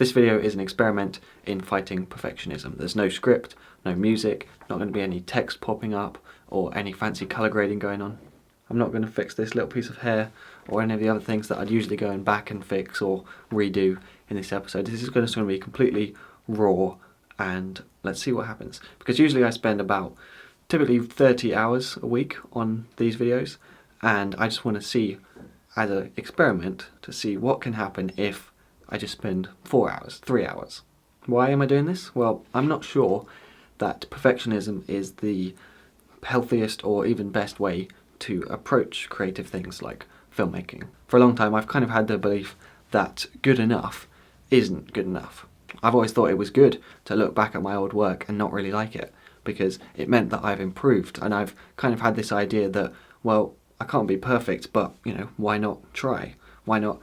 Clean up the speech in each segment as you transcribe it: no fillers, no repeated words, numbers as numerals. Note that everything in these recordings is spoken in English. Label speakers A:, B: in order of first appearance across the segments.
A: This video is an experiment in fighting perfectionism. There's no script, no music, not going to be any text popping up or any fancy colour grading going on. I'm not going to fix this little piece of hair or any of the other things that I'd usually go and back and fix or redo in this episode. This is going to be completely raw, and let's see what happens. Because usually I spend about typically 30 hours a week on these videos, and I just want to see, as an experiment, to see what can happen if I just spend 4 hours, 3 hours. Why am I doing this? Well, I'm not sure that perfectionism is the healthiest or even best way to approach creative things like filmmaking. For a long time I've kind of had the belief that good enough isn't good enough. I've always thought it was good to look back at my old work and not really like it, because it meant that I've improved, and I've kind of had this idea that, well, I can't be perfect, but, why not try? Why not,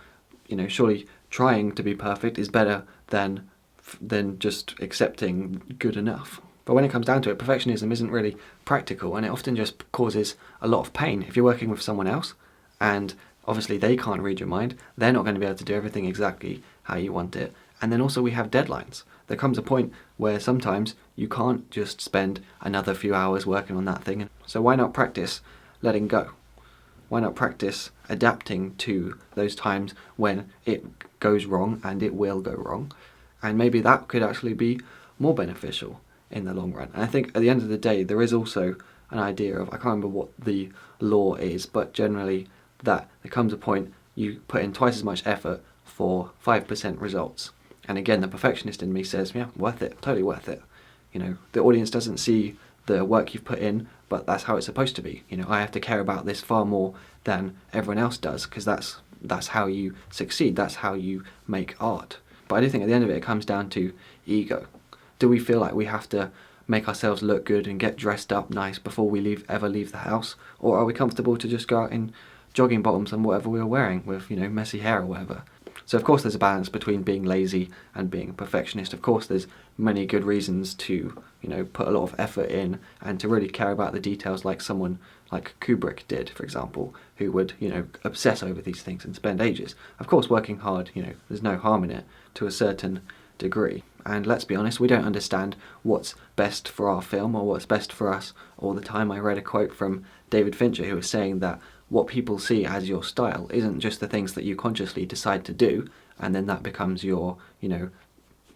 A: surely trying to be perfect is better than just accepting good enough. But when it comes down to it, perfectionism isn't really practical, and it often just causes a lot of pain. If you're working with someone else, and obviously they can't read your mind, they're not going to be able to do everything exactly how you want it. And then also we have deadlines. There comes a point where sometimes you can't just spend another few hours working on that thing. So why not practice letting go? Why not practice adapting to those times when it goes wrong, and it will go wrong? And maybe that could actually be more beneficial in the long run. And I think at the end of the day, there is also an idea of, I can't remember what the law is, but generally that there comes a point you put in twice as much effort for 5% results. And again, the perfectionist in me says, yeah, worth it, totally worth it. The audience doesn't see the work you've put in, but that's how it's supposed to be. I have to care about this far more than everyone else does, because that's how you succeed, that's how you make art. But I do think at the end of it, it comes down to ego. Do we feel like we have to make ourselves look good and get dressed up nice before we ever leave the house? Or are we comfortable to just go out in jogging bottoms and whatever we were wearing with, messy hair or whatever? So of course there's a balance between being lazy and being a perfectionist. Of course there's many good reasons to, put a lot of effort in and to really care about the details, like someone like Kubrick did, for example, who would, obsess over these things and spend ages. Of course working hard, there's no harm in it to a certain degree. And let's be honest, we don't understand what's best for our film or what's best for us all the time. I read a quote from David Fincher who was saying that what people see as your style isn't just the things that you consciously decide to do, and then that becomes your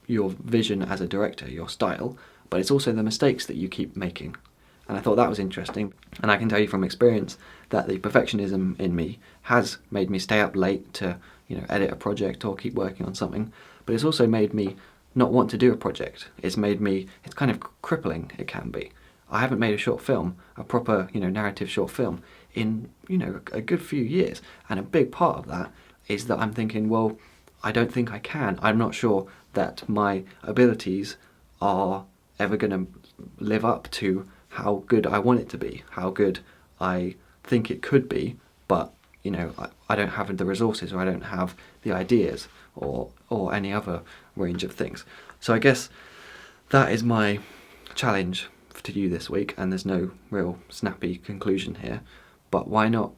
A: vision as a director, your style, but it's also the mistakes that you keep making. And I thought that was interesting. And I can tell you from experience that the perfectionism in me has made me stay up late to, edit a project or keep working on something, but it's also made me not want to do a project. It's kind of crippling, it can be. I haven't made a short film, a proper, narrative short film, in, a good few years. And a big part of that is that I'm thinking, well, I don't think I can. I'm not sure that my abilities are ever going to live up to how good I want it to be, how good I think it could be, but, I don't have the resources, or I don't have the ideas, or any other range of things. So I guess that is my challenge to you this week, and there's no real snappy conclusion here, but why not,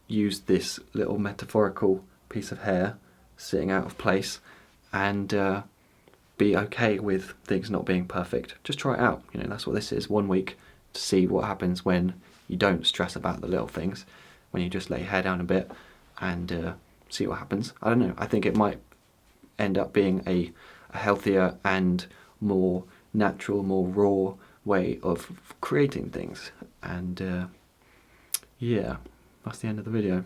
A: use this little metaphorical piece of hair sitting out of place and be okay with things not being perfect. Just try it out. That's what this is. 1 week to see what happens when you don't stress about the little things, when you just lay your hair down a bit and see what happens. I don't know. I think it might end up being a healthier and more natural, more raw way of creating things. And yeah, that's the end of the video.